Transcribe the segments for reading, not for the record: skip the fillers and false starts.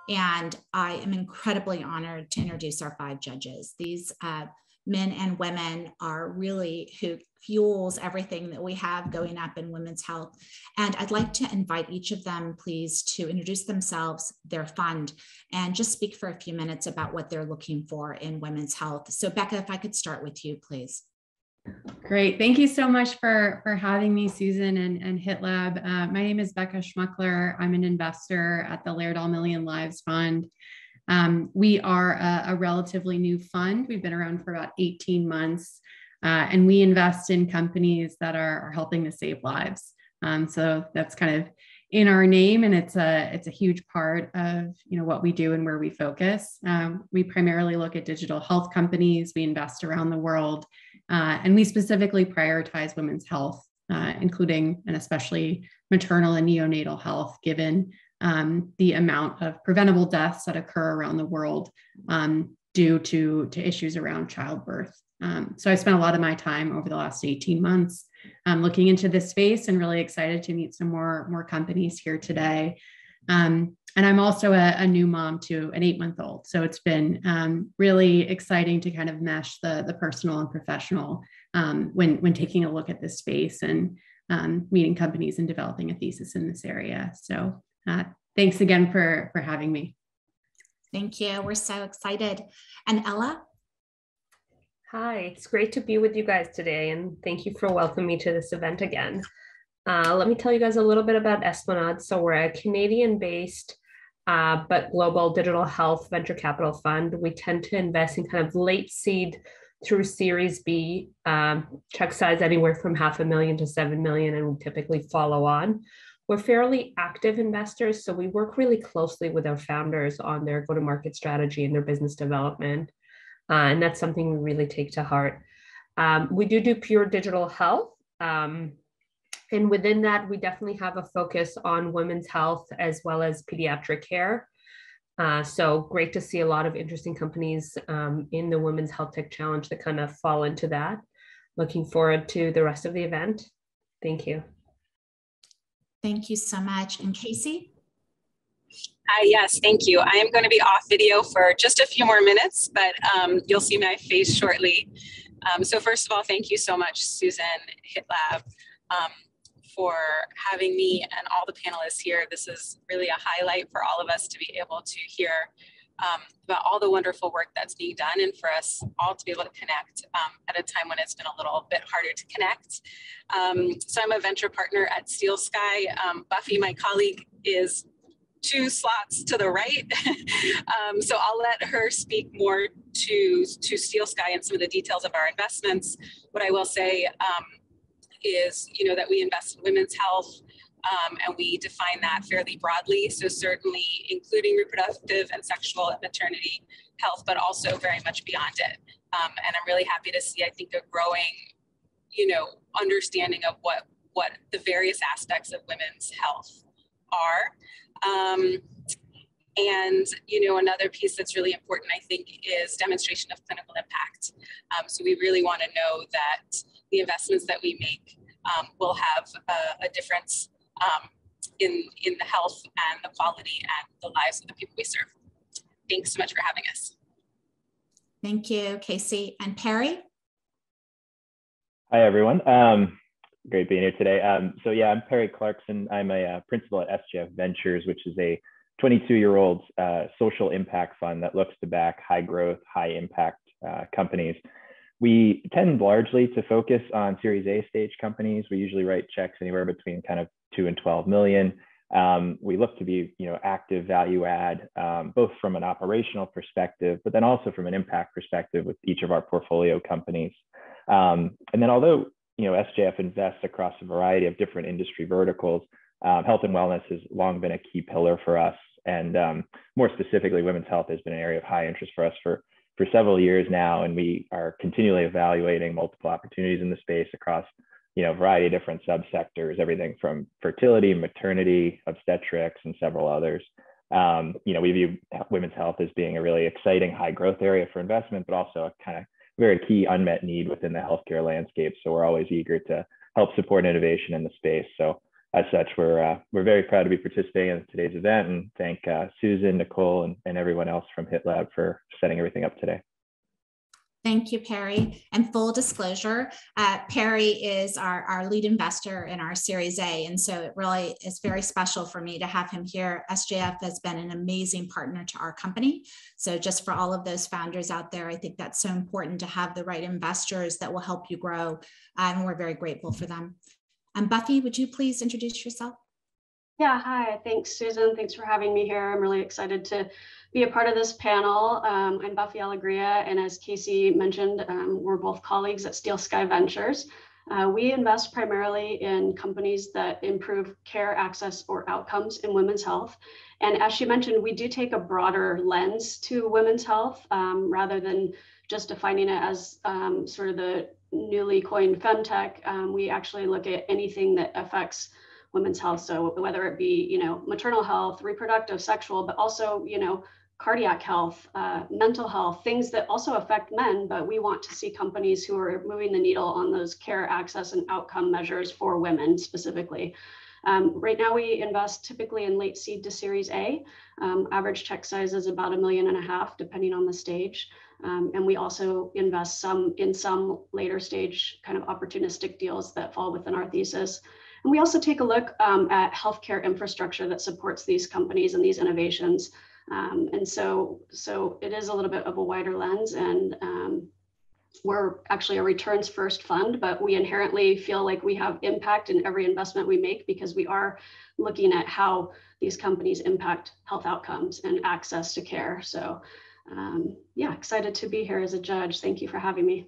And I am incredibly honored to introduce our 5 judges. These men and women are really who fuels everything that we have going up in women's health. And I'd like to invite each of them, please, to introduce themselves, their fund, and just speak for a few minutes about what they're looking for in women's health. So Becca, if I could start with you, please. Great. Thank you so much for having me, Susan and HitLab. My name is Becca Schmuckler. I'm an investor at the Laird All Million Lives Fund. We are a relatively new fund. We've been around for about 18 months, and we invest in companies that are helping to save lives. So that's kind of in our name, and it's a huge part of what we do and where we focus. We primarily look at digital health companies. We invest around the world, and we specifically prioritize women's health, including and especially maternal and neonatal health, given the amount of preventable deaths that occur around the world due to issues around childbirth. So I spent a lot of my time over the last 18 months looking into this space, and really excited to meet some more companies here today. And I'm also a new mom to an 8-month-old. So it's been really exciting to kind of mesh the personal and professional when taking a look at this space and meeting companies and developing a thesis in this area. So thanks again for having me. Thank you. We're so excited. And Ella? Hi, it's great to be with you guys today, and thank you for welcoming me to this event again. Let me tell you guys a little bit about Esplanade. So we're a Canadian-based but global digital health venture capital fund. We tend to invest in kind of late seed through Series B, check size anywhere from $500,000 to 7 million, and we typically follow on. We're fairly active investors, so we work really closely with our founders on their go-to-market strategy and their business development. And that's something we really take to heart. We do pure digital health. And within that, we definitely have a focus on women's health as well as pediatric care. So great to see a lot of interesting companies in the Women's Health Tech Challenge that kind of fall into that. Looking forward to the rest of the event. Thank you. Thank you so much. And Casey? Hi, yes, thank you. I am going to be off video for just a few more minutes, but you'll see my face shortly. So first of all, thank you so much, Susan, HitLab, for having me and all the panelists here. This is really a highlight for all of us to be able to hear about all the wonderful work that's being done, and for us all to be able to connect at a time when it's been a little bit harder to connect. So I'm a venture partner at Steel Sky. Buffy, my colleague, is 2 slots to the right. So I'll let her speak more to Steel Sky and some of the details of our investments. What I will say is, that we invest in women's health, and we define that fairly broadly. So certainly including reproductive and sexual and maternity health, but also very much beyond it. And I'm really happy to see, I think, a growing, understanding of what the various aspects of women's health are. And, another piece that's really important, I think, is demonstration of clinical impact. So we really want to know that the investments that we make will have a difference in the health and the quality and the lives of the people we serve. Thanks so much for having us. Thank you, Casey. And Perry? Hi, everyone. Great being here today. So yeah, I'm Perry Clarkson. I'm a principal at SGF Ventures, which is a 22-year-old social impact fund that looks to back high growth, high impact companies. We tend largely to focus on Series A stage companies. We usually write checks anywhere between kind of 2 and 12 million. We look to be, active value add, both from an operational perspective, but then also from an impact perspective with each of our portfolio companies. And then although SJF invests across a variety of different industry verticals, health and wellness has long been a key pillar for us. And more specifically, women's health has been an area of high interest for us for several years now. And we are continually evaluating multiple opportunities in the space across, a variety of different subsectors, everything from fertility, maternity, obstetrics, and several others. We view women's health as being a really exciting high growth area for investment, but also a kind of very key unmet need within the healthcare landscape. So we're always eager to help support innovation in the space. So as such, we're very proud to be participating in today's event, and thank Susan, Nicole, and everyone else from HitLab for setting everything up today. Thank you, Perry. And full disclosure, Perry is our lead investor in our Series A. And so it really is very special for me to have him here. SJF has been an amazing partner to our company. So just for all of those founders out there, I think that's so important to have the right investors that will help you grow. And we're very grateful for them. Buffy, would you please introduce yourself? Yeah, hi. Thanks, Susan. Thanks for having me here. I'm really excited to be a part of this panel. I'm Buffy Alegria, and as Casey mentioned, we're both colleagues at Steel Sky Ventures. We invest primarily in companies that improve care, access, or outcomes in women's health. And as she mentioned, we do take a broader lens to women's health rather than just defining it as sort of the newly coined femtech. We actually look at anything that affects women's health. So whether it be, maternal health, reproductive, sexual, but also, cardiac health, mental health, things that also affect men, but we want to see companies who are moving the needle on those care, access, and outcome measures for women specifically. Right now, we invest typically in late seed to Series A. Average check size is about $1.5 million, depending on the stage. And we also invest in some later stage kind of opportunistic deals that fall within our thesis. And we also take a look at healthcare infrastructure that supports these companies and these innovations. And so it is a little bit of a wider lens, and we're actually a returns first fund, but we inherently feel like we have impact in every investment we make because we are looking at how these companies impact health outcomes and access to care. So yeah, excited to be here as a judge. Thank you for having me.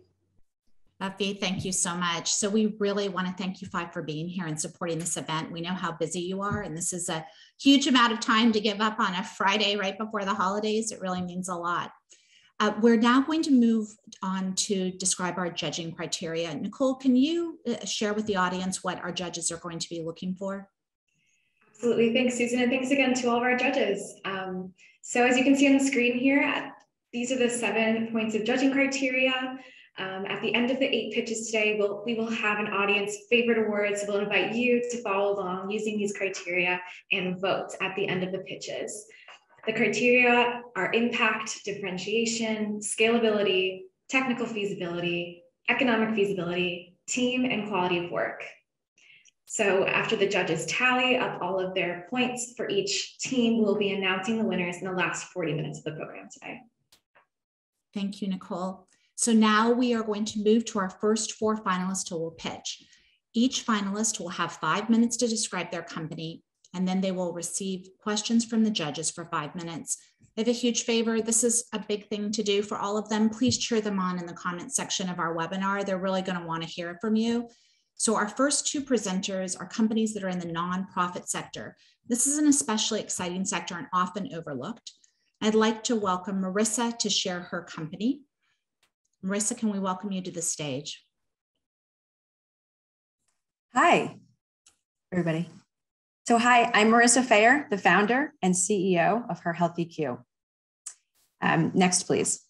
Buffy, thank you so much. So we really want to thank you five for being here and supporting this event. We know how busy you are, and this is a huge amount of time to give up on a Friday right before the holidays. It really means a lot. We're now going to move on to describe our judging criteria. Nicole, can you share with the audience what our judges are going to be looking for? Absolutely. Thanks, Susan. And thanks again to all of our judges. So as you can see on the screen here, these are the 7 points of judging criteria. At the end of the 8 pitches today, we will have an audience favorite awards. We'll invite you to follow along using these criteria and vote at the end of the pitches. The criteria are impact, differentiation, scalability, technical feasibility, economic feasibility, team, and quality of work. So after the judges tally up all of their points for each team, we'll be announcing the winners in the last 40 minutes of the program today. Thank you, Nicole. So now we are going to move to our first 4 finalists who will pitch. Each finalist will have 5 minutes to describe their company, and then they will receive questions from the judges for 5 minutes. I have a huge favor. This is a big thing to do for all of them. Please cheer them on in the comment section of our webinar. They're really going to want to hear from you. So our first 2 presenters are companies that are in the nonprofit sector. This is an especially exciting sector and often overlooked. I'd like to welcome Marissa to share her company. Marissa, can we welcome you to the stage? Hi, everybody. So hi, I'm Marissa Fayer, the founder and CEO of Her Health EQ. Next, please.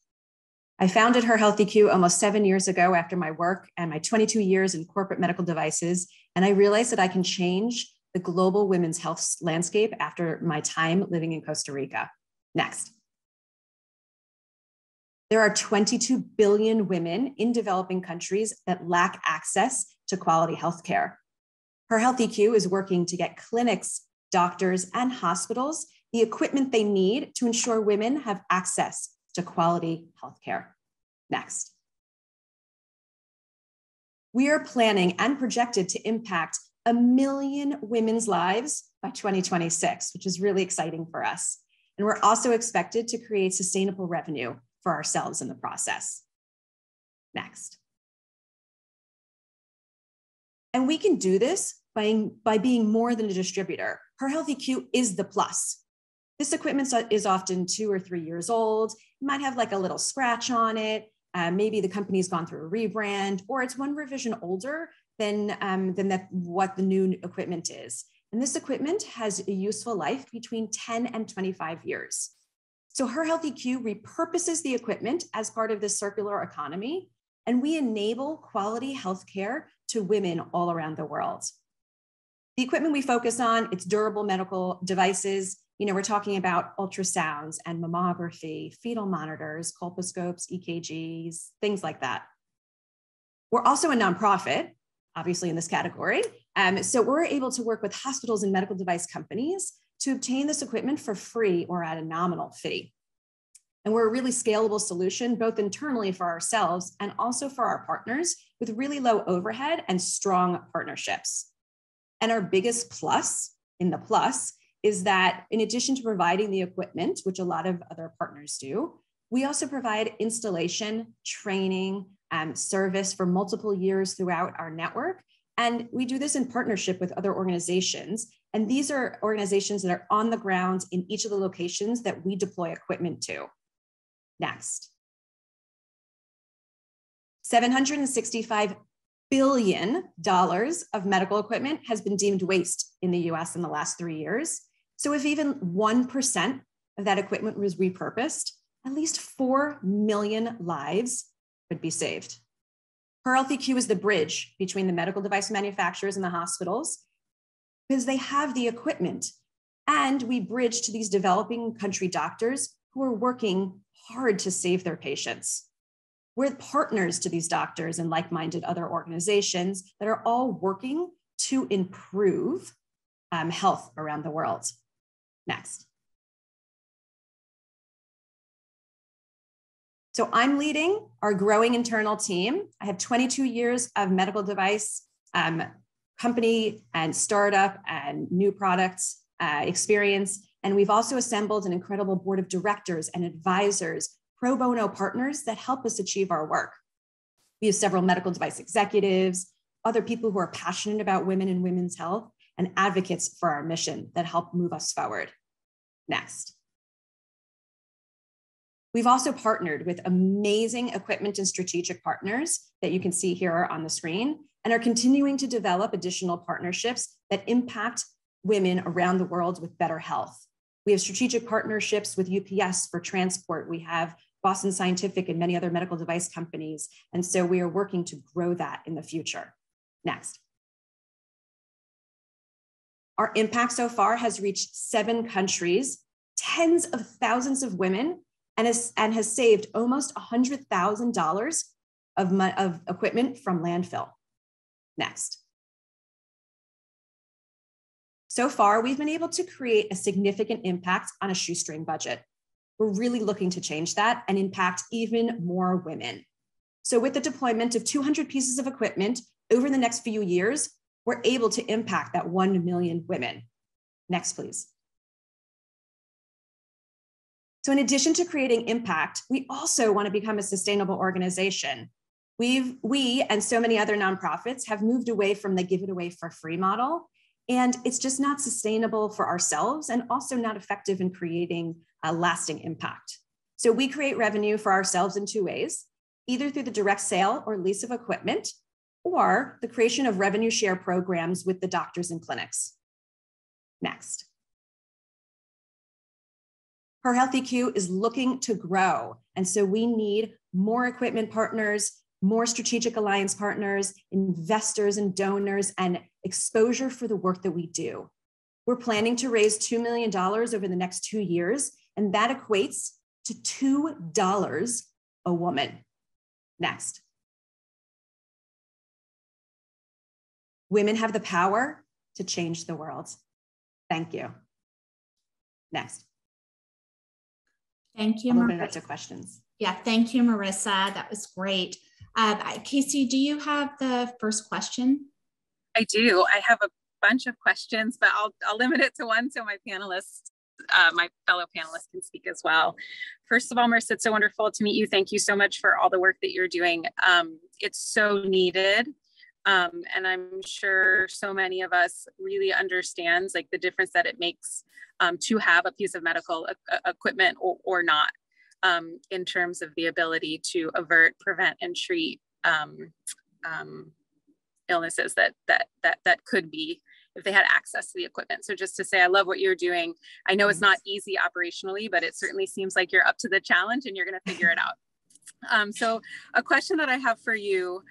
I founded Her Health EQ almost 7 years ago after my work and my 22 years in corporate medical devices, and I realized that I can change the global women's health landscape after my time living in Costa Rica. Next. There are 22 billion women in developing countries that lack access to quality healthcare. Her Health EQ is working to get clinics, doctors, and hospitals the equipment they need to ensure women have access to quality healthcare. Next. We are planning and projected to impact 1 million women's lives by 2026, which is really exciting for us. And we're also expected to create sustainable revenue for ourselves in the process. Next. And we can do this by being more than a distributor. Her Health EQ is the plus. This equipment is often 2 or 3 years old. It might have like a little scratch on it. Maybe the company's gone through a rebrand, or it's 1 revision older than what the new equipment is. And this equipment has a useful life between 10 and 25 years. So Her Health EQ repurposes the equipment as part of the circular economy, and we enable quality healthcare to women all around the world. The equipment we focus on, it's durable medical devices. You know, we're talking about ultrasounds and mammography, fetal monitors, colposcopes, EKGs, things like that. We're also a nonprofit, obviously in this category. So we're able to work with hospitals and medical device companies to obtain this equipment for free or at a nominal fee. And we're a really scalable solution, both internally for ourselves and also for our partners, with really low overhead and strong partnerships. And our biggest plus in the plus is that in addition to providing the equipment, which a lot of other partners do, we also provide installation, training, service for multiple years throughout our network. And we do this in partnership with other organizations. And these are organizations that are on the ground in each of the locations that we deploy equipment to. Next. $765 billion of medical equipment has been deemed waste in the US in the last 3 years. So if even 1% of that equipment was repurposed, at least 4 million lives would be saved. Her LTQ is the bridge between the medical device manufacturers and the hospitals because they have the equipment. And we bridge to these developing country doctors who are working hard to save their patients. We're partners to these doctors and like-minded other organizations that are all working to improve health around the world. Next. So I'm leading our growing internal team. I have 22 years of medical device company and startup and new products experience. And we've also assembled an incredible board of directors and advisors, pro bono partners that help us achieve our work. We have several medical device executives, other people who are passionate about women and women's health, and advocates for our mission that help move us forward. Next. We've also partnered with amazing equipment and strategic partners that you can see here on the screen and are continuing to develop additional partnerships that impact women around the world with better health. We have strategic partnerships with UPS for transport. We have Boston Scientific and many other medical device companies. And so we are working to grow that in the future. Next. Our impact so far has reached 7 countries, tens of thousands of women, and has saved almost $100,000 of equipment from landfill. Next. So far, we've been able to create a significant impact on a shoestring budget. We're really looking to change that and impact even more women. So with the deployment of 200 pieces of equipment over the next few years, we're able to impact that 1 million women. Next, please. So in addition to creating impact, we also want to become a sustainable organization. We and so many other nonprofits have moved away from the give it away for free model. And it's just not sustainable for ourselves and also not effective in creating a lasting impact. So we create revenue for ourselves in 2 ways, either through the direct sale or lease of equipment, or the creation of revenue share programs with the doctors and clinics. Next. Her Health EQ is looking to grow. And so we need more equipment partners, more strategic alliance partners, investors and donors, and exposure for the work that we do. We're planning to raise $2 million over the next 2 years, and that equates to $2 a woman. Next. Women have the power to change the world. Thank you. Next. Thank you, I'll Marissa. open it up to questions. Yeah, thank you, Marissa. That was great. Casey, do you have the first question? I do. I have a bunch of questions, but I'll limit it to one so my panelists, my fellow panelists can speak as well. First of all, Marissa, it's so wonderful to meet you. Thank you so much for all the work that you're doing. It's so needed. And I'm sure so many of us really understands like the difference that it makes to have a piece of medical equipment or not, in terms of the ability to avert, prevent, and treat illnesses that could be if they had access to the equipment. So just to say, I love what you're doing. I know it's not easy operationally, but it certainly seems like you're up to the challenge and you're going to figure it out. So a question that I have for you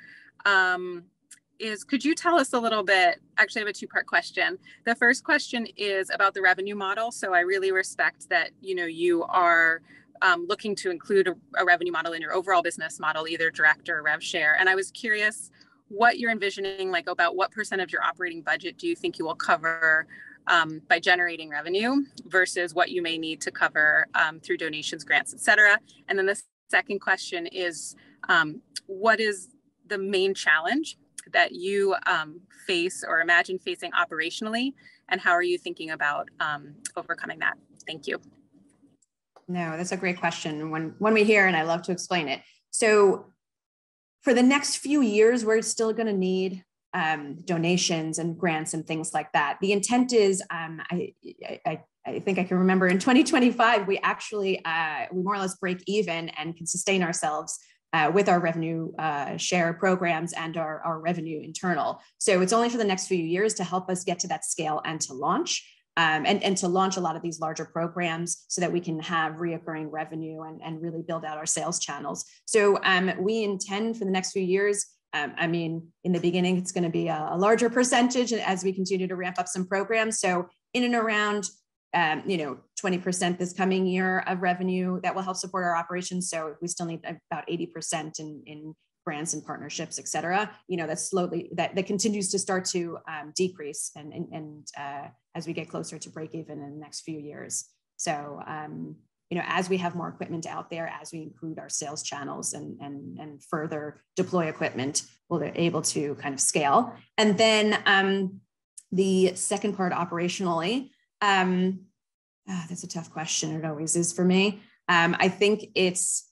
is, could you tell us a little bit, actually I have a two-part question. The first question is about the revenue model. So I really respect that, you are looking to include a revenue model in your overall business model, either direct or rev share. And I was curious what you're envisioning, like about what % of your operating budget do you think you will cover by generating revenue versus what you may need to cover through donations, grants, et cetera. And then the second question is, what is the main challenge that you face or imagine facing operationally, and how are you thinking about overcoming that? Thank you. No, that's a great question. When we hear, and I love to explain it. So for the next few years, we're still going to need donations and grants and things like that. The intent is, I think I can remember in 2025, we actually, we more or less break even and can sustain ourselves with our revenue share programs and our revenue internal. So it's only for the next few years to help us get to that scale and to launch. And to launch a lot of these larger programs so that we can have reoccurring revenue and really build out our sales channels. So we intend for the next few years, I mean, in the beginning, it's going to be a larger percentage as we continue to ramp up some programs. So in and around, 20% this coming year of revenue that will help support our operations. So we still need about 80% in grants and partnerships, et cetera. That slowly, that continues to start to decrease and as we get closer to break even in the next few years. So, as we have more equipment out there, as we include our sales channels and further deploy equipment, we'll be able to kind of scale. And then the second part operationally, that's a tough question. It always is for me. I think it's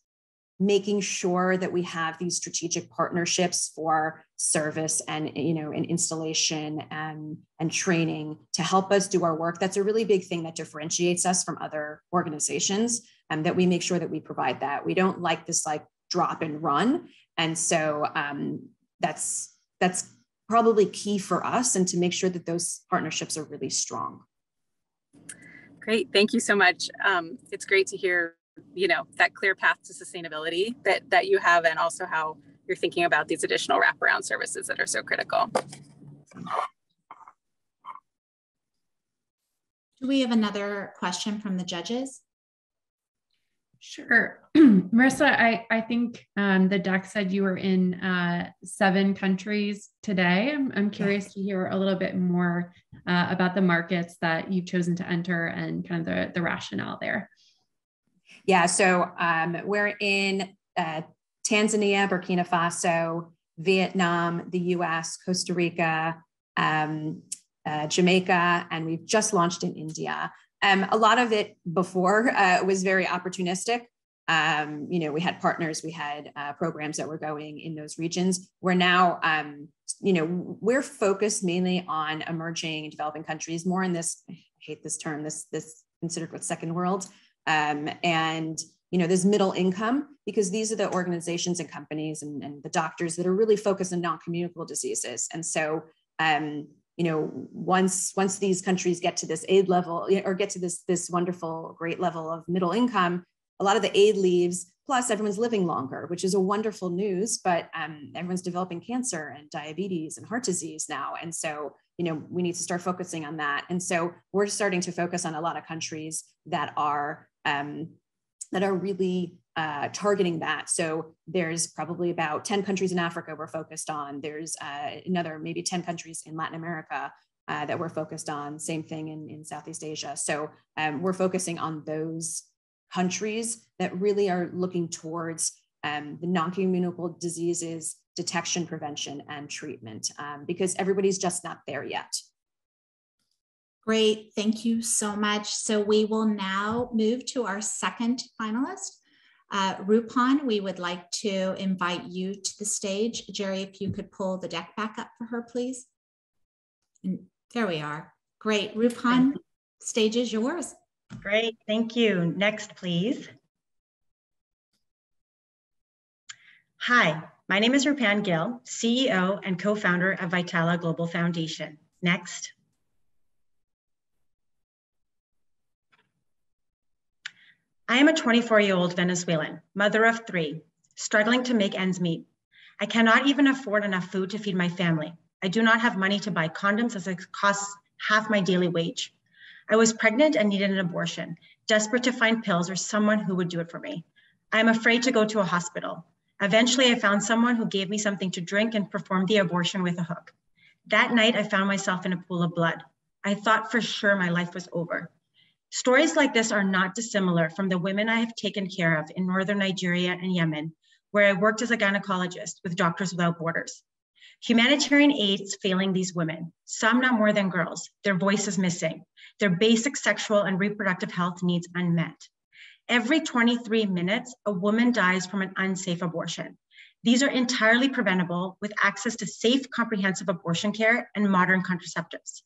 making sure that we have these strategic partnerships for service and installation and training to help us do our work. That's a really big thing that differentiates us from other organizations, and that we make sure that we provide that. We don't like this drop and run, and so that's probably key for us, and to make sure that those partnerships are really strong. Great, thank you so much. It's great to hear that clear path to sustainability that you have, and also how you're thinking about these additional wraparound services that are so critical. Do we have another question from the judges? Sure. Marissa, I think the deck said you were in 7 countries today. I'm curious to hear a little bit more about the markets that you've chosen to enter and kind of the rationale there. Yeah, so we're in Tanzania, Burkina Faso, Vietnam, the US, Costa Rica, Jamaica, and we've just launched in India. A lot of it before was very opportunistic. We had partners, we had programs that were going in those regions. We're now, we're focused mainly on emerging and developing countries, more in this, I hate this term, this considered what's second world. There's middle income, because these are the organizations and companies and the doctors that are really focused on non-communicable diseases. And so, once these countries get to this aid level, or get to this wonderful, great level of middle income, a lot of the aid leaves, plus everyone's living longer, which is a wonderful news, but everyone's developing cancer and diabetes and heart disease now. And so, we need to start focusing on that. And so we're starting to focus on a lot of countries that are really targeting that. So there's probably about 10 countries in Africa we're focused on. There's another maybe 10 countries in Latin America that we're focused on. Same thing in Southeast Asia. So we're focusing on those countries that really are looking towards the non-communicable diseases, detection, prevention, and treatment, because everybody's just not there yet. Great, thank you so much. So we will now move to our second finalist. Rupan, we would like to invite you to the stage. Jerry, if you could pull the deck back up for her, please. And there we are. Great, Rupan, stage is yours. Great, thank you. Next, please. Hi, my name is Rupan Gill, CEO and co-founder of Vitala Global Foundation. Next. I am a 24-year-old Venezuelan, mother of 3, struggling to make ends meet. I cannot even afford enough food to feed my family. I do not have money to buy condoms as it costs half my daily wage. I was pregnant and needed an abortion, desperate to find pills or someone who would do it for me. I am afraid to go to a hospital. Eventually, I found someone who gave me something to drink and performed the abortion with a hook. That night, I found myself in a pool of blood. I thought for sure my life was over. Stories like this are not dissimilar from the women I have taken care of in northern Nigeria and Yemen, where I worked as a gynecologist with Doctors Without Borders. Humanitarian aid is failing these women, some not more than girls, their voices missing, their basic sexual and reproductive health needs unmet. Every 23 minutes, a woman dies from an unsafe abortion. These are entirely preventable with access to safe, comprehensive abortion care and modern contraceptives.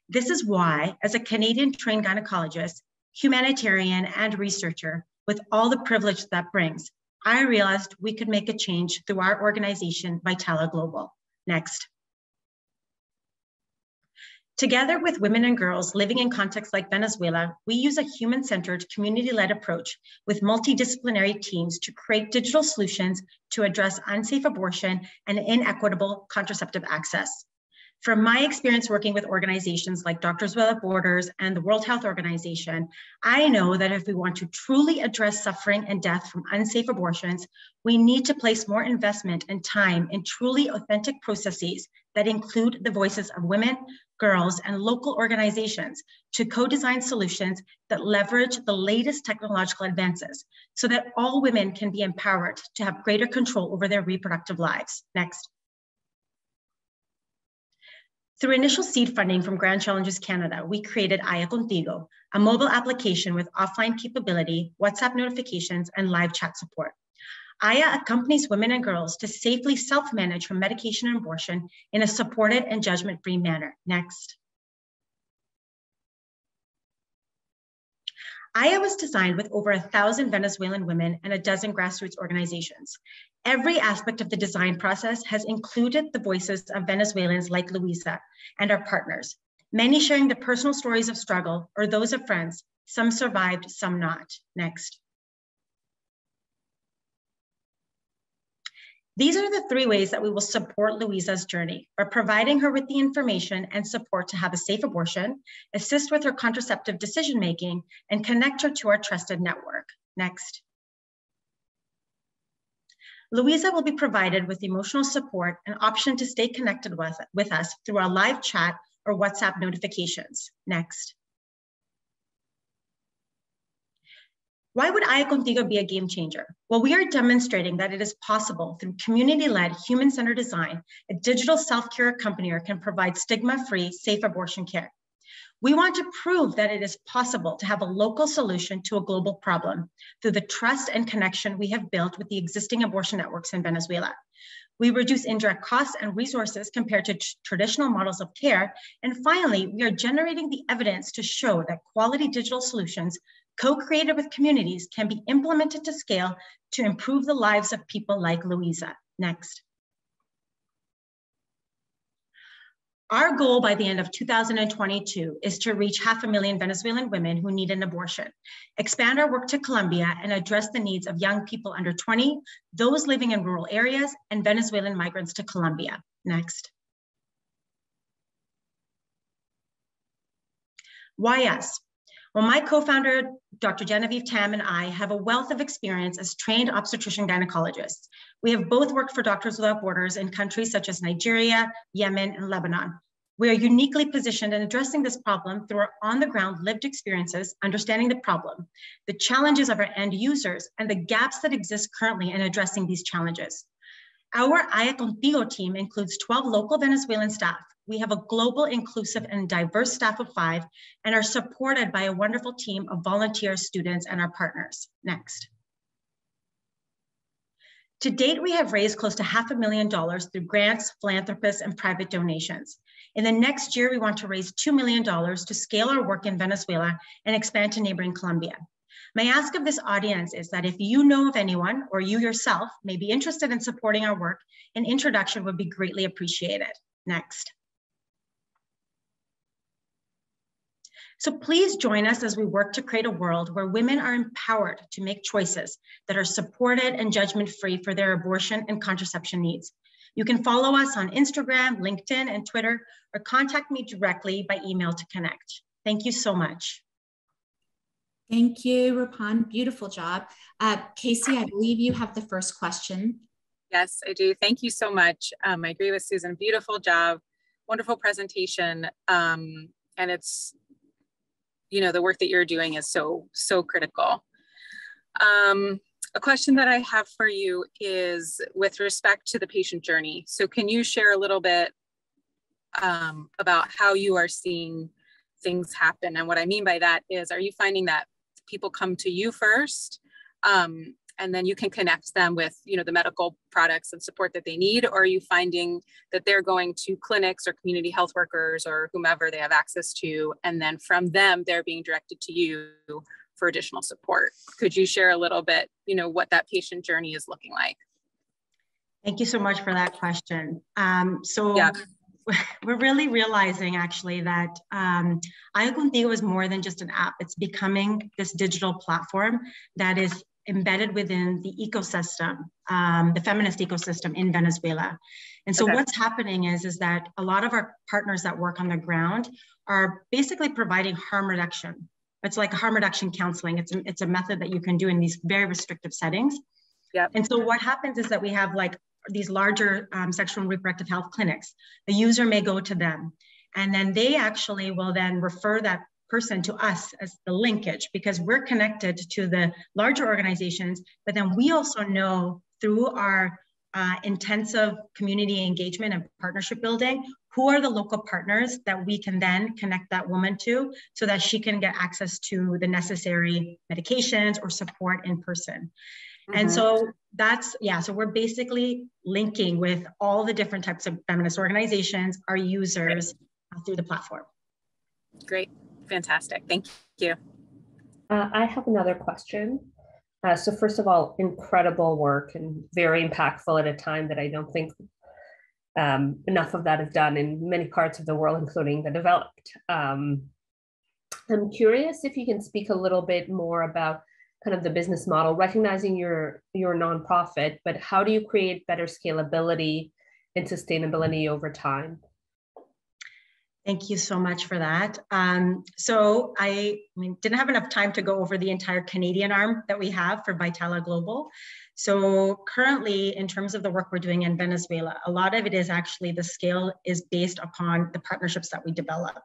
This is why, as a Canadian trained gynecologist, humanitarian, and researcher, with all the privilege that brings, I realized we could make a change through our organization, Vitala Global. Next. Together with women and girls living in contexts like Venezuela, we use a human-centered, community-led approach with multidisciplinary teams to create digital solutions to address unsafe abortion and inequitable contraceptive access. From my experience working with organizations like Doctors Without Borders and the World Health Organization, I know that if we want to truly address suffering and death from unsafe abortions, we need to place more investment and time in truly authentic processes that include the voices of women, girls, and local organizations to co-design solutions that leverage the latest technological advances so that all women can be empowered to have greater control over their reproductive lives. Next. Through initial seed funding from Grand Challenges Canada, we created Aya Contigo, a mobile application with offline capability, WhatsApp notifications, and live chat support. Aya accompanies women and girls to safely self-manage from medication and abortion in a supported and judgment-free manner. Next. Aya was designed with over 1,000 Venezuelan women and a dozen grassroots organizations. Every aspect of the design process has included the voices of Venezuelans like Luisa and our partners, many sharing the personal stories of struggle or those of friends, some survived, some not. Next. These are the 3 ways that we will support Luisa's journey by providing her with the information and support to have a safe abortion, assist with her contraceptive decision-making, and connect her to our trusted network. Next. Luisa will be provided with emotional support and option to stay connected with us through our live chat or WhatsApp notifications. Next. Why would Aya Contigo be a game changer? Well, we are demonstrating that it is possible through community-led, human-centered design, a digital self-care accompanier can provide stigma-free, safe abortion care. We want to prove that it is possible to have a local solution to a global problem through the trust and connection we have built with the existing abortion networks in Venezuela. We reduce indirect costs and resources compared to traditional models of care. And finally, we are generating the evidence to show that quality digital solutions co-created with communities can be implemented to scale to improve the lives of people like Luisa. Next. Our goal by the end of 2022 is to reach 500,000 Venezuelan women who need an abortion, expand our work to Colombia, and address the needs of young people under 20, those living in rural areas, and Venezuelan migrants to Colombia. Next. Why us? Well, my co-founder, Dr. Genevieve Tam, and I have a wealth of experience as trained obstetrician gynecologists. We have both worked for Doctors Without Borders in countries such as Nigeria, Yemen, and Lebanon. We are uniquely positioned in addressing this problem through our on-the-ground lived experiences, understanding the problem, the challenges of our end users, and the gaps that exist currently in addressing these challenges. Our Aya Contigo team includes 12 local Venezuelan staff. We have a global, inclusive, and diverse staff of 5 and are supported by a wonderful team of volunteers, students, and our partners. Next. To date, we have raised close to $500,000 through grants, philanthropists, and private donations. In the next year, we want to raise $2 million to scale our work in Venezuela and expand to neighboring Colombia. My ask of this audience is that if you know of anyone or you yourself may be interested in supporting our work, an introduction would be greatly appreciated. Next. So please join us as we work to create a world where women are empowered to make choices that are supported and judgment-free for their abortion and contraception needs. You can follow us on Instagram, LinkedIn, and Twitter, or contact me directly by email to connect. Thank you so much. Thank you, Rupan. Beautiful job. Casey, I believe you have the first question. Yes, I do. Thank you so much. I agree with Susan. Beautiful job. Wonderful presentation. And it's, you know, the work that you're doing is so critical. A question that I have for you is with respect to the patient journey. So can you share a little bit about how you are seeing things happen? And what I mean by that is, are you finding that people come to you first and then you can connect them with, you know, the medical products and support that they need? Or are you finding that they're going to clinics or community health workers or whomever they have access to, and then from them, they're being directed to you for additional support? Could you share a little bit, you know, what that patient journey is looking like? Thank you so much for that question. We're really realizing actually that Ay Contigo is more than just an app. It's becoming this digital platform that is embedded within the ecosystem, the feminist ecosystem in Venezuela. And so what's happening is that a lot of our partners that work on the ground are basically providing harm reduction. It's like harm reduction counseling. It's a method that you can do in these very restrictive settings. Yep. And so what happens is that we have like these larger sexual and reproductive health clinics. The user may go to them, and then they actually will then refer that person to us as the linkage, because we're connected to the larger organizations, but then we also know through our intensive community engagement and partnership building, who are the local partners that we can then connect that woman to so that she can get access to the necessary medications or support in person. And so that's, so we're basically linking with all the different types of feminist organizations, our users through the platform. Great, fantastic, thank you. I have another question. So first of all, incredible work and very impactful at a time that I don't think enough of that is done in many parts of the world, including the developed. I'm curious if you can speak a little bit more about kind of the business model, recognizing you're a nonprofit, but how do you create better scalability and sustainability over time? Thank you so much for that. So I didn't have enough time to go over the entire Canadian arm that we have for Vitala Global. So currently, in terms of the work we're doing in Venezuela, a lot of it is actually the scale is based upon the partnerships that we develop.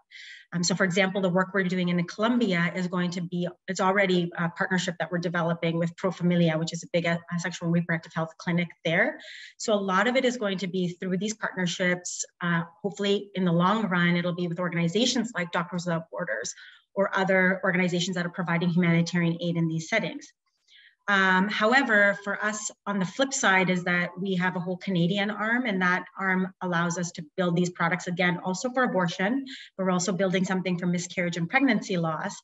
So for example, the work we're doing in Colombia is going to be, it's already a partnership that we're developing with Pro Familia, which is a big sexual and reproductive health clinic there. So a lot of it is going to be through these partnerships. Hopefully in the long run, it'll be with organizations like Doctors Without Borders or other organizations that are providing humanitarian aid in these settings. However, for us on the flip side is that we have a whole Canadian arm, and that arm allows us to build these products again, also for abortion, but we're also building something for miscarriage and pregnancy loss.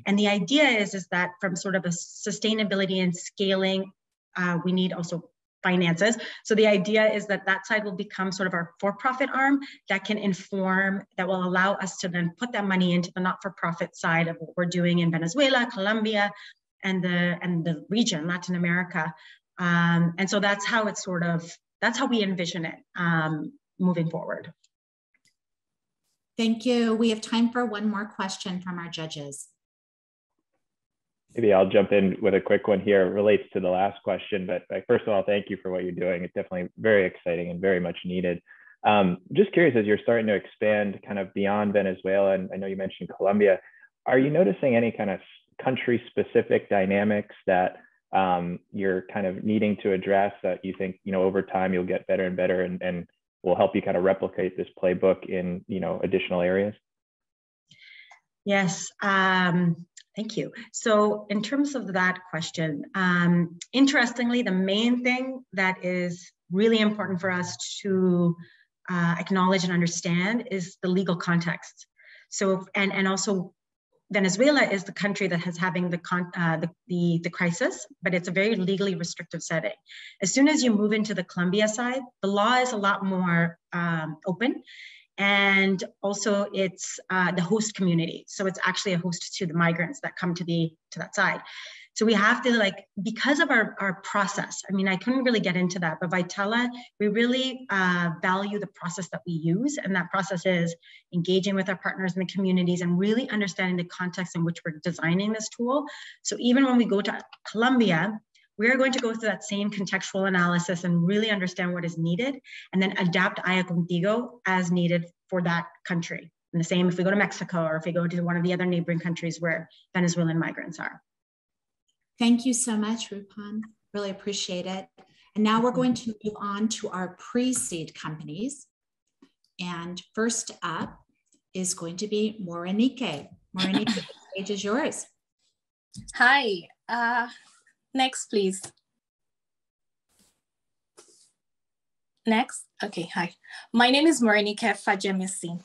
And the idea is that from sort of a sustainability and scaling, we need also finances. So the idea is that that side will become sort of our for-profit arm that can inform, that will allow us to then put that money into the not-for-profit side of what we're doing in Venezuela, Colombia, and the region, Latin America. And so that's how it's sort of, that's how we envision it moving forward. Thank you. We have time for one more question from our judges. Maybe I'll jump in with a quick one here. It relates to the last question, but first of all, thank you for what you're doing. It's definitely very exciting and very much needed. Just curious, as you're starting to expand kind of beyond Venezuela, and I know you mentioned Colombia, are you noticing any kind of country-specific dynamics that you're kind of needing to address that you think, you know, over time you'll get better and better and will help you kind of replicate this playbook in, you know, additional areas? Yes, thank you. So in terms of that question, interestingly, the main thing that is really important for us to acknowledge and understand is the legal context. So, and also Venezuela is the country that is having the crisis, but it's a very legally restrictive setting. As soon as you move into the Colombia side, the law is a lot more open. and also it's the host community. So it's actually a host to the migrants that come to that side. So we have to, like, because of our process, I mean, I couldn't really get into that, but Vitella, we really value the process that we use. And that process is engaging with our partners in the communities and really understanding the context in which we're designing this tool. So even when we go to Colombia, we're going to go through that same contextual analysis and really understand what is needed, and then adapt Aya Contigo as needed for that country. And the same if we go to Mexico or if we go to one of the other neighboring countries where Venezuelan migrants are. Thank you so much, Rupan. Really appreciate it. And now we're going to move on to our pre-seed companies. And first up is going to be Morenike. Morenike, the stage is yours. Hi. Next, please. Next. Okay, hi. My name is Morenike Fajemisi.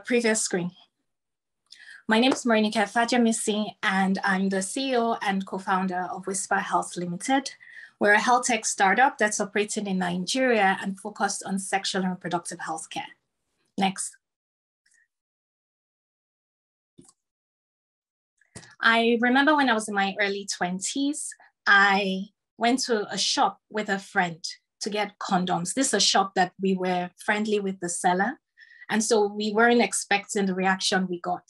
Previous screen. My name is Morenike Fajemisi, and I'm the CEO and co-founder of Whisper Health Limited. We're a health tech startup that's operating in Nigeria and focused on sexual and reproductive health care. Next. I remember when I was in my early 20s, I went to a shop with a friend to get condoms. This is a shop that we were friendly with the seller. And so we weren't expecting the reaction we got.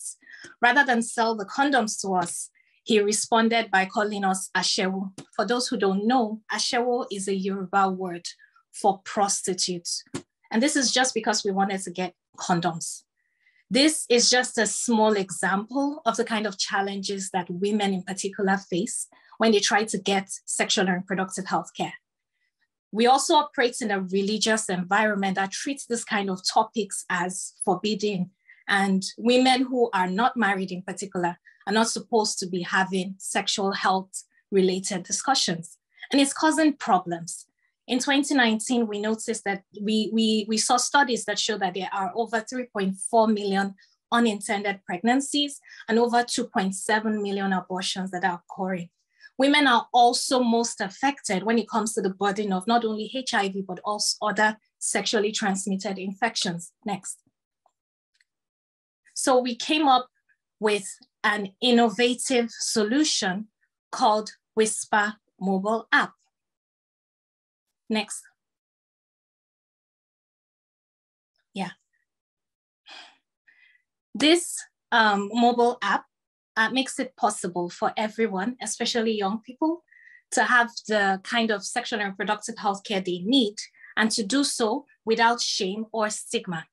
Rather than sell the condoms to us, he responded by calling us Ashewo. For those who don't know, Ashewo is a Yoruba word for prostitutes. And this is just because we wanted to get condoms. This is just a small example of the kind of challenges that women in particular face when they try to get sexual and reproductive health care. We also operate in a religious environment that treats this kind of topics as forbidden. And women who are not married in particular are not supposed to be having sexual health related discussions. And it's causing problems. In 2019, we noticed that we saw studies that show that there are over 3.4 million unintended pregnancies and over 2.7 million abortions that are occurring. Women are also most affected when it comes to the burden of not only HIV, but also other sexually transmitted infections. Next. So we came up with an innovative solution called Whisper mobile app. Next. Yeah. This mobile app makes it possible for everyone, especially young people, to have the kind of sexual and reproductive health care they need, and to do so without shame or stigma.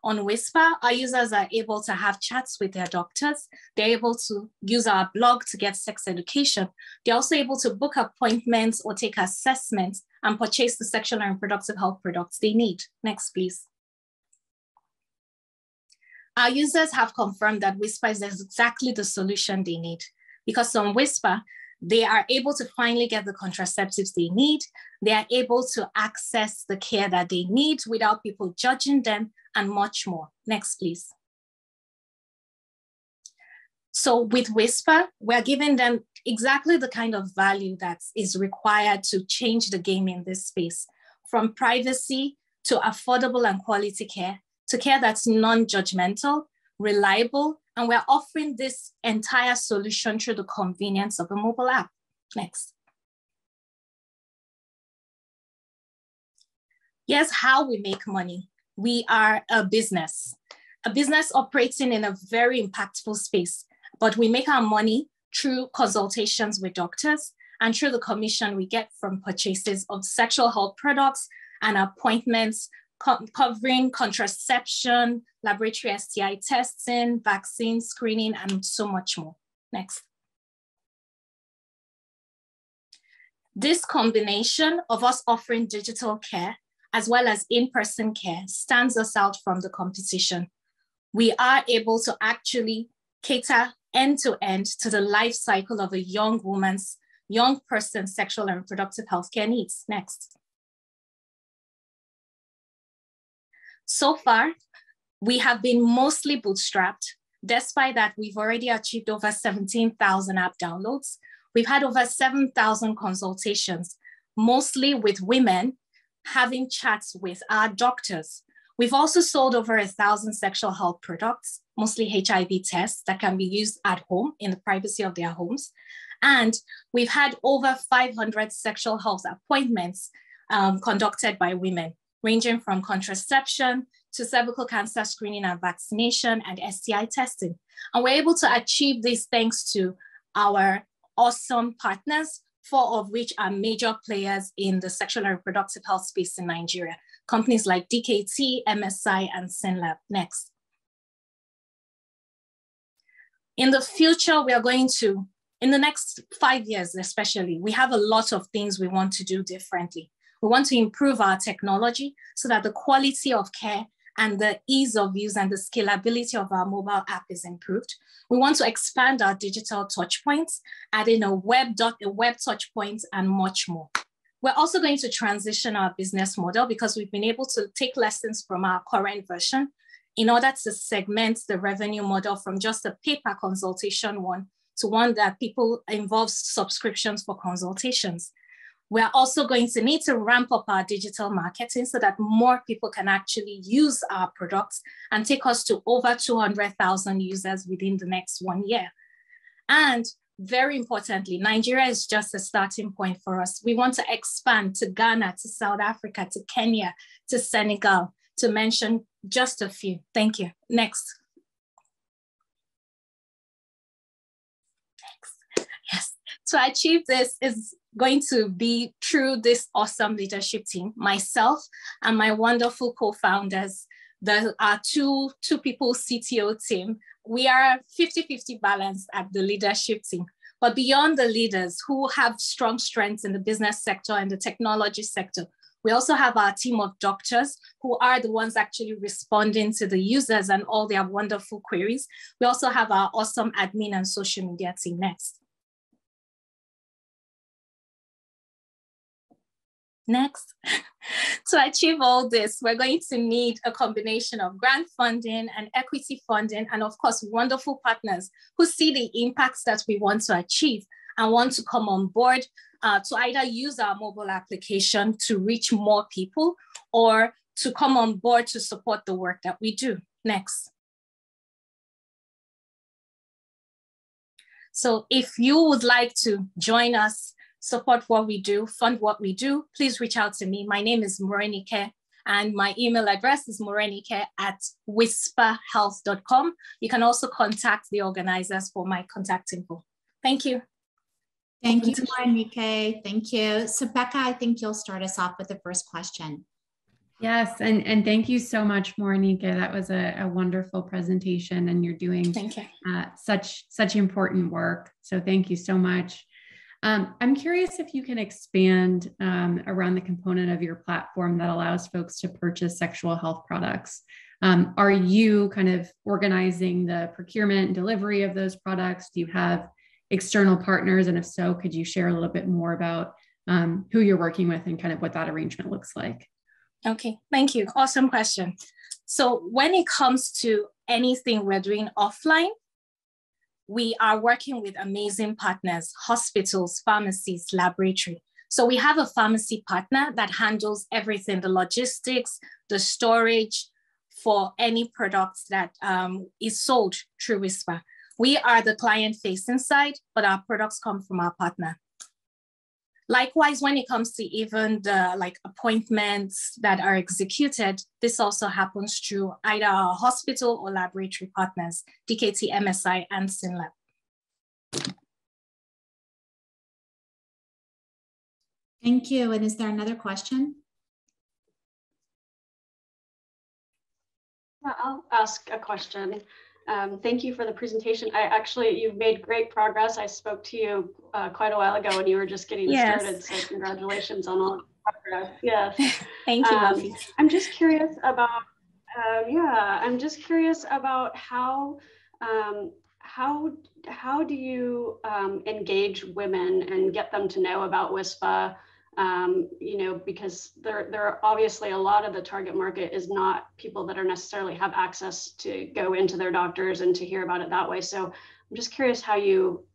On Whisper, our users are able to have chats with their doctors. They're able to use our blog to get sex education. They're also able to book appointments or take assessments and purchase the sexual and reproductive health products they need. Next, please. Our users have confirmed that Whisper is exactly the solution they need, because on Whisper, they are able to finally get the contraceptives they need. They are able to access the care that they need without people judging them, and much more. Next, please. So with Whisper, we're giving them exactly the kind of value that is required to change the game in this space, from privacy to affordable and quality care, to care that's non-judgmental, reliable, and we're offering this entire solution through the convenience of a mobile app. Next. Here's how we make money. We are a business operating in a very impactful space, but we make our money through consultations with doctors and through the commission we get from purchases of sexual health products and appointments covering contraception, laboratory STI testing, vaccine screening, and so much more. Next. This combination of us offering digital care as well as in-person care stands us out from the competition. We are able to actually cater end-to-end to the life cycle of a young person's sexual and reproductive health care needs. Next. So far, we have been mostly bootstrapped. Despite that, we've already achieved over 17,000 app downloads. We've had over 7,000 consultations, mostly with women having chats with our doctors. We've also sold over 1,000 sexual health products, mostly HIV tests that can be used at home in the privacy of their homes. And we've had over 500 sexual health appointments conducted by women, ranging from contraception to cervical cancer screening and vaccination and STI testing. And we're able to achieve this thanks to our awesome partners, 4 of which are major players in the sexual and reproductive health space in Nigeria. Companies like DKT, MSI, and SynLab. Next. In the future, we are going to, in the next 5 years especially, we have a lot of things we want to do differently. We want to improve our technology so that the quality of care and the ease of use and the scalability of our mobile app is improved. We want to expand our digital touch points, adding a web touch point and much more. We're also going to transition our business model because we've been able to take lessons from our current version in order to segment the revenue model from just a pay-per consultation one to one that people involves subscriptions for consultations. We're also going to need to ramp up our digital marketing so that more people can actually use our products and take us to over 200,000 users within the next 1 year. And very importantly, Nigeria is just a starting point for us. We want to expand to Ghana, to South Africa, to Kenya, to Senegal, to mention just a few. Thank you. Next. Yes. To achieve this is going to be through this awesome leadership team, myself and my wonderful co-founders, our two people CTO team. We are 50-50 balanced at the leadership team. But beyond the leaders who have strong strengths in the business sector and the technology sector, we also have our team of doctors who are the ones actually responding to the users and all their wonderful queries. We also have our awesome admin and social media team. Next. Next. To achieve all this, we're going to need a combination of grant funding and equity funding, and of course, wonderful partners who see the impacts that we want to achieve and want to come on board to either use our mobile application to reach more people or to come on board to support the work that we do. Next. So if you would like to join us, support what we do, fund what we do, please reach out to me. My name is Morenike, and my email address is morenike@whisperhealth.com. You can also contact the organizers for my contact info. Thank you. Thank you, Morenike. Thank you. So Becca, I think you'll start us off with the first question. Yes, and thank you so much, Morenike. That was a wonderful presentation, and you're doing such important work. So thank you so much. I'm curious if you can expand around the component of your platform that allows folks to purchase sexual health products. Are you kind of organizing the procurement and delivery of those products? Do you have external partners? And if so, could you share a little bit more about who you're working with and kind of what that arrangement looks like? Okay, thank you. Awesome question. So when it comes to anything we're doing offline, we are working with amazing partners, hospitals, pharmacies, laboratory. So we have a pharmacy partner that handles everything, the logistics, the storage for any products that is sold through Whisper. We are the client-facing side, but our products come from our partner. Likewise, when it comes to even the appointments that are executed, this also happens through either our hospital or laboratory partners, DKT, MSI, and SynLab. Thank you. And is there another question? I'll ask a question. Thank you for the presentation. You've made great progress. I spoke to you quite a while ago when you were just getting started. So congratulations on all the progress. Yes. Thank you, Buffy. I'm just curious about, how do you engage women and get them to know about WISPA? Because there are obviously a lot of the target market is not people that are necessarily have access to go into their doctors and to hear about it that way. So I'm just curious how you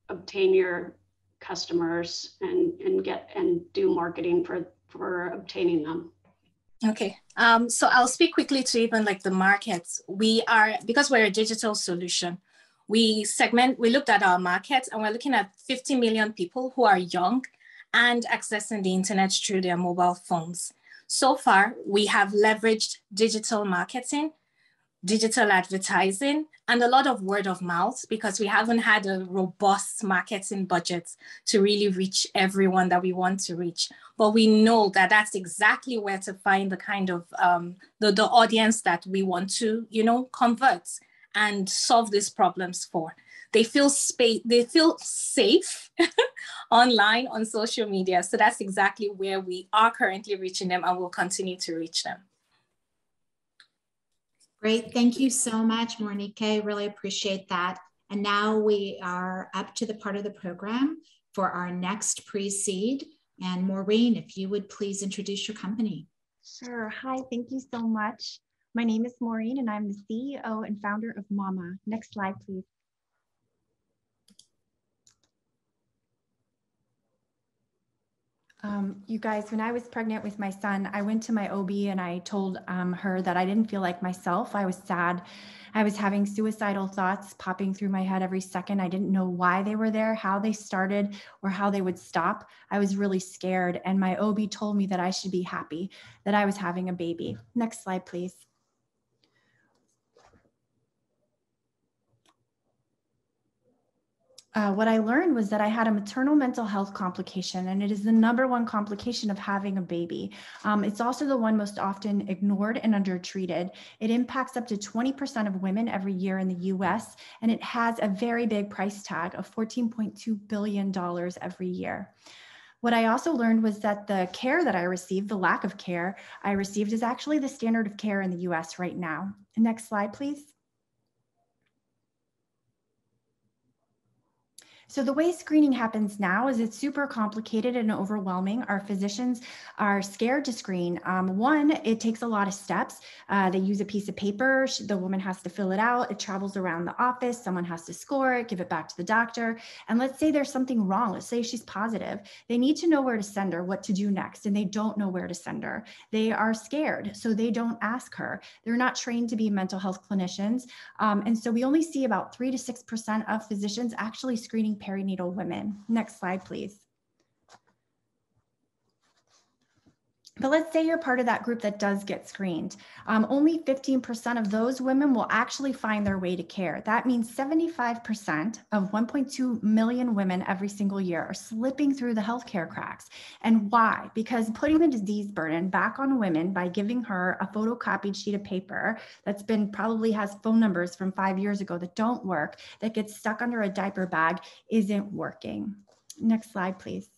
obtain your customers and do marketing for obtaining them. Okay, so I'll speak quickly to even like the markets. Because we're a digital solution, we looked at our markets and we're looking at 50 million people who are young and accessing the internet through their mobile phones. So far, we have leveraged digital marketing, digital advertising, and a lot of word of mouth because we haven't had a robust marketing budget to really reach everyone that we want to reach. But we know that that's exactly where to find the kind of the audience that we want to, convert and solve these problems for. They feel safe online on social media. So that's exactly where we are currently reaching them and will continue to reach them. Great, thank you so much, Monique. Really appreciate that. And now we are up to the part of the program for our next pre-seed. And Maureen, if you would please introduce your company. Sure, hi, thank you so much. My name is Maureen and I'm the CEO and founder of Mama. Next slide, please. You guys, when I was pregnant with my son, I went to my OB and I told her that I didn't feel like myself. I was sad. I was having suicidal thoughts popping through my head every second. I didn't know why they were there, how they started, or how they would stop. I was really scared. And my OB told me that I should be happy that I was having a baby. Next slide, please. What I learned was that I had a maternal mental health complication, and it is the #1 complication of having a baby. It's also the one most often ignored and undertreated. It impacts up to 20% of women every year in the US, and it has a very big price tag of $14.2 billion every year. What I also learned was that the care that I received, the lack of care I received, is actually the standard of care in the US right now. Next slide, please. So the way screening happens now is it's super complicated and overwhelming. Our physicians are scared to screen. One, it takes a lot of steps. They use a piece of paper. The woman has to fill it out. It travels around the office. Someone has to score it, give it back to the doctor. And let's say there's something wrong. Let's say she's positive. They need to know where to send her, what to do next. And they don't know where to send her. They are scared, so they don't ask her. They're not trained to be mental health clinicians. And so we only see about 3 to 6% of physicians actually screening perinatal women. Next slide, please. But let's say you're part of that group that does get screened. Only 15% of those women will actually find their way to care. That means 75% of 1.2 million women every single year are slipping through the healthcare cracks. And why? Because putting the disease burden back on women by giving her a photocopied sheet of paper that's been probably has phone numbers from 5 years ago that don't work, that gets stuck under a diaper bag, isn't working. Next slide, please.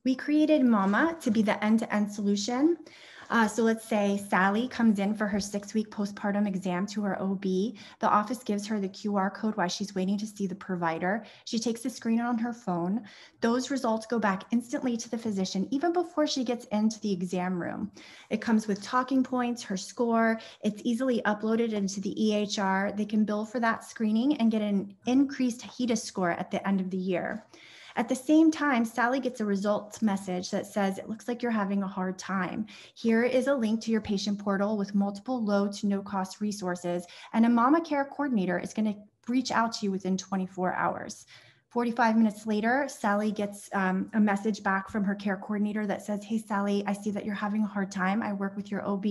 We created Mama to be the end-to-end solution. So let's say Sally comes in for her 6-week postpartum exam to her OB. The office gives her the QR code while she's waiting to see the provider. She takes the screen on her phone. Those results go back instantly to the physician, even before she gets into the exam room. It comes with talking points, her score. It's easily uploaded into the EHR. They can bill for that screening and get an increased HEDIS score at the end of the year. At the same time, Sally gets a results message that says, it looks like you're having a hard time. Here is a link to your patient portal with multiple low to no cost resources, and a Mama Care coordinator is going to reach out to you within 24 hours. 45 minutes later, Sally gets a message back from her care coordinator that says, hey, Sally, I see that you're having a hard time. I work with your OB.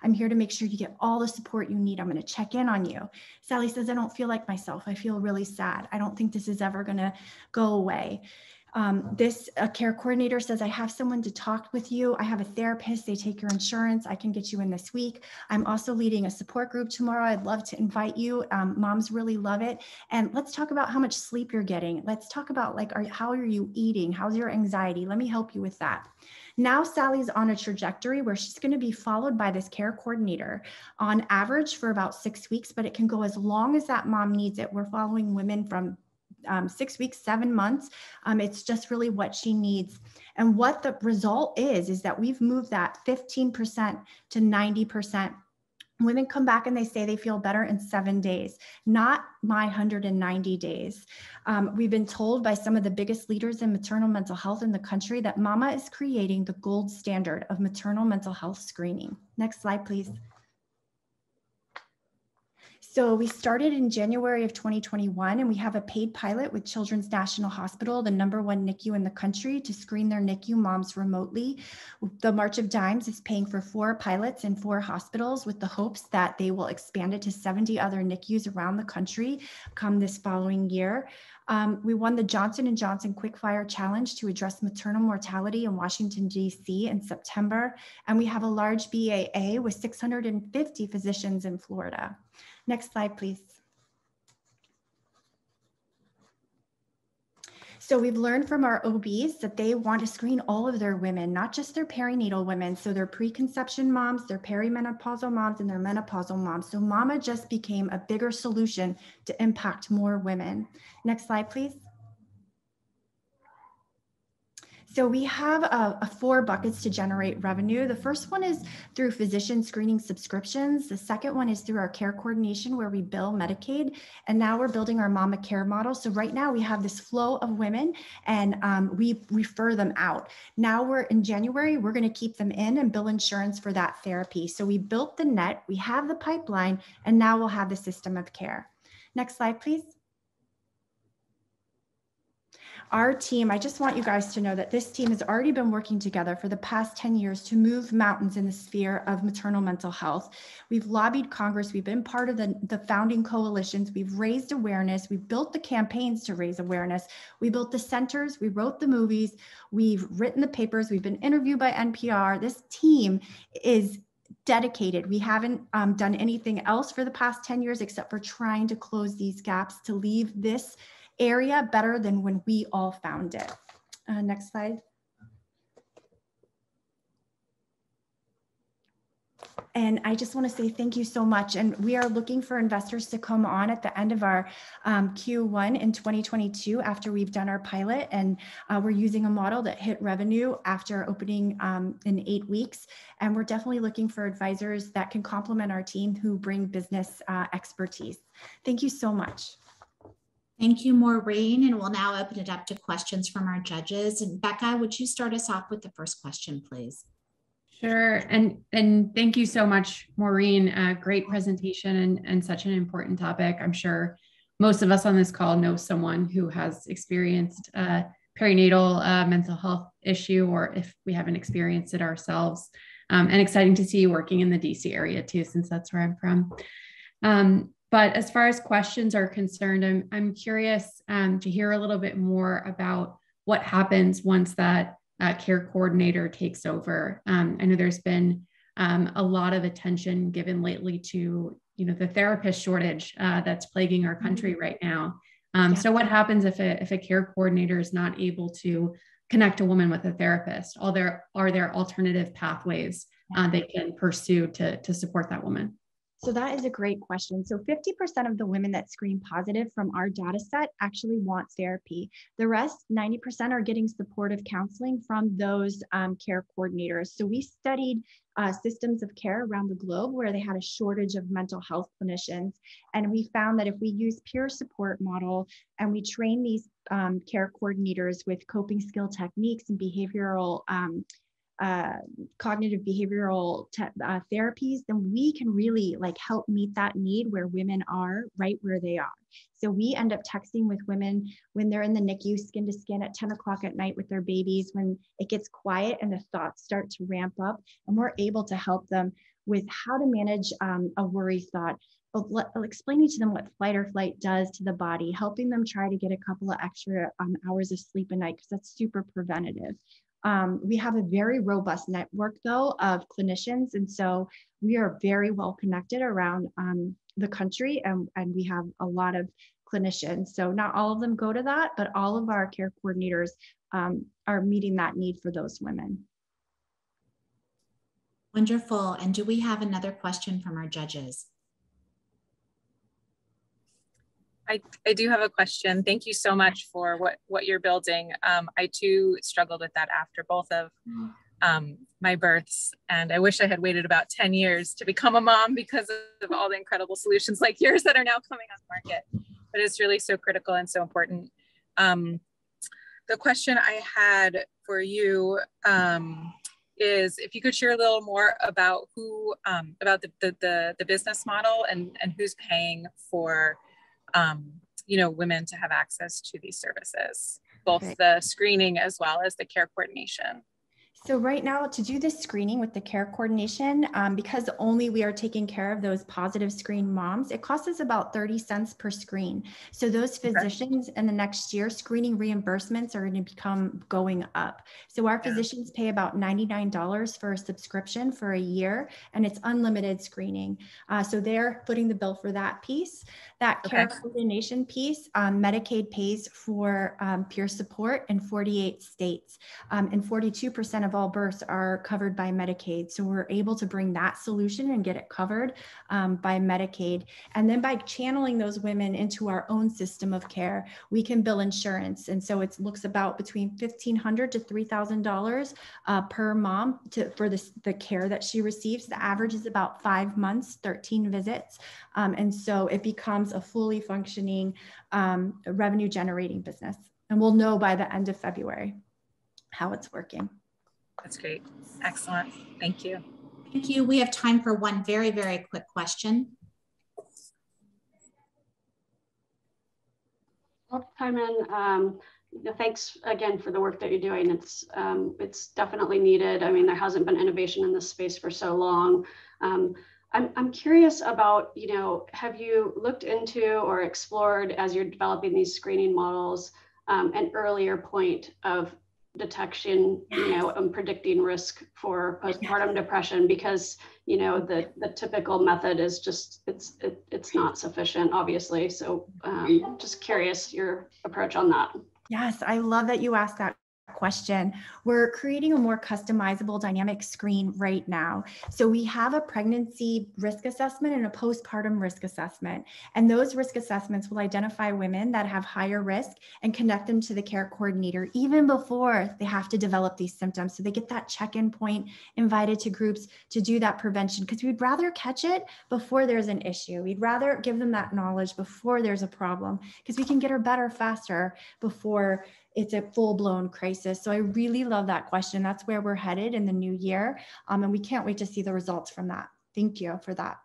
I'm here to make sure you get all the support you need. I'm going to check in on you. Sally says, I don't feel like myself. I feel really sad. I don't think this is ever going to go away. A care coordinator says, I have someone to talk with you. I have a therapist. They take your insurance. I can get you in this week. I'm also leading a support group tomorrow. I'd love to invite you. Moms really love it. And let's talk about how much sleep you're getting. Let's talk about how are you eating? How's your anxiety? Let me help you with that. Now Sally's on a trajectory where she's going to be followed by this care coordinator on average for about 6 weeks, but it can go as long as that mom needs it. We're following women from 6 weeks, 7 months. It's just really what she needs. And what the result is that we've moved that 15% to 90% Women come back and they say they feel better in 7 days, not my 190 days. We've been told by some of the biggest leaders in maternal mental health in the country that Mama is creating the gold standard of maternal mental health screening. Next slide, please. So we started in January of 2021, and we have a paid pilot with Children's National Hospital, the #1 NICU in the country, to screen their NICU moms remotely. The March of Dimes is paying for 4 pilots in 4 hospitals with the hopes that they will expand it to 70 other NICUs around the country come this following year. We won the Johnson & Johnson Quickfire Challenge to address maternal mortality in Washington, D.C. in September, and we have a large BAA with 650 physicians in Florida. Next slide, please. So we've learned from our OBs that they want to screen all of their women, not just their perinatal women. So their preconception moms, their perimenopausal moms, and their menopausal moms. So Mama just became a bigger solution to impact more women. Next slide, please. So we have 4 buckets to generate revenue. The first one is through physician screening subscriptions. The second one is through our care coordination where we bill Medicaid. And now we're building our Mama Care model. So right now we have this flow of women and we refer them out. Now we're in January, we're gonna keep them in and bill insurance for that therapy. So we built the net, we have the pipeline, and now we'll have the system of care. Next slide, please. Our team, I just want you guys to know that this team has already been working together for the past 10 years to move mountains in the sphere of maternal mental health. We've lobbied Congress, we've been part of the founding coalitions, we've raised awareness, we've built the campaigns to raise awareness, we built the centers, we wrote the movies, we've written the papers, we've been interviewed by NPR. This team is dedicated. We haven't done anything else for the past 10 years except for trying to close these gaps to leave this area better than when we all found it. Next slide. And I just want to say thank you so much. And we are looking for investors to come on at the end of our Q1 in 2022 after we've done our pilot. And we're using a model that hit revenue after opening in 8 weeks. And we're definitely looking for advisors that can complement our team who bring business expertise. Thank you so much. Thank you, Maureen, and we'll now open it up to questions from our judges. And Becca, would you start us off with the first question, please? Sure, and thank you so much, Maureen. Great presentation and such an important topic. I'm sure most of us on this call know someone who has experienced a perinatal mental health issue, or if we haven't experienced it ourselves. And exciting to see you working in the DC area too, since that's where I'm from. But as far as questions are concerned, I'm curious to hear a little bit more about what happens once that care coordinator takes over. I know there's been a lot of attention given lately to the therapist shortage that's plaguing our country right now. So what happens if a care coordinator is not able to connect a woman with a therapist? Are there alternative pathways they can pursue to support that woman? So that is a great question. So 50% of the women that screen positive from our data set actually want therapy. The rest, 90%, are getting supportive counseling from those care coordinators. So we studied systems of care around the globe where they had a shortage of mental health clinicians. And we found that if we use peer support model and we train these care coordinators with coping skill techniques and behavioral cognitive behavioral therapies, then we can really help meet that need where women are right where they are. So we end up texting with women when they're in the NICU skin to skin at 10 o'clock at night with their babies, when it gets quiet and the thoughts start to ramp up, and we're able to help them with how to manage a worry thought, explaining to them what flight or flight does to the body, helping them try to get a couple of extra hours of sleep a night because that's super preventative. We have a very robust network though of clinicians. And so we are very well connected around the country and we have a lot of clinicians. So not all of them go to that, but all of our care coordinators are meeting that need for those women. Wonderful. And do we have another question from our judges? I do have a question. Thank you so much for what you're building. I too struggled with that after both of my births. And I wish I had waited about 10 years to become a mom because of all the incredible solutions like yours that are now coming on the market. But it's really so critical and so important. The question I had for you is if you could share a little more about who, about the business model and who's paying for, you know, women to have access to these services, both the screening as well as the care coordination. So right now, to do this screening with the care coordination, because only we are taking care of those positive screen moms, it costs us about 30 cents per screen. So those physicians in the next year, screening reimbursements are going to become going up. So our physicians pay about $99 for a subscription for a year, and it's unlimited screening. So they're footing the bill for that piece. That care coordination piece, Medicaid pays for peer support in 48 states, and 42% of all births are covered by Medicaid. So we're able to bring that solution and get it covered by Medicaid. And then by channeling those women into our own system of care, we can bill insurance. And so it looks about between $1,500 to $3,000 per mom for the care that she receives. The average is about 5 months, 13 visits. And so it becomes a fully functioning revenue generating business. And we'll know by the end of February how it's working. That's great. Excellent. Thank you. Thank you. We have time for one very, very quick question. I'll chime in. Thanks again for the work that you're doing. It's definitely needed. I mean, there hasn't been innovation in this space for so long. I'm curious about, you know, have you looked into or explored as you're developing these screening models an earlier point of detection, you know, and predicting risk for postpartum depression, because, you know, the typical method is just, it's not sufficient, obviously. So just curious your approach on that. Yes, I love that you asked that question. We're creating a more customizable dynamic screen right now. So we have a pregnancy risk assessment and a postpartum risk assessment. And those risk assessments will identify women that have higher risk and connect them to the care coordinator even before they have to develop these symptoms. So they get that check-in point, invited to groups to do that prevention, because we'd rather catch it before there's an issue. We'd rather give them that knowledge before there's a problem, because we can get her better faster before it's a full-blown crisis. So I really love that question. That's where we're headed in the new year. And we can't wait to see the results from that. Thank you for that.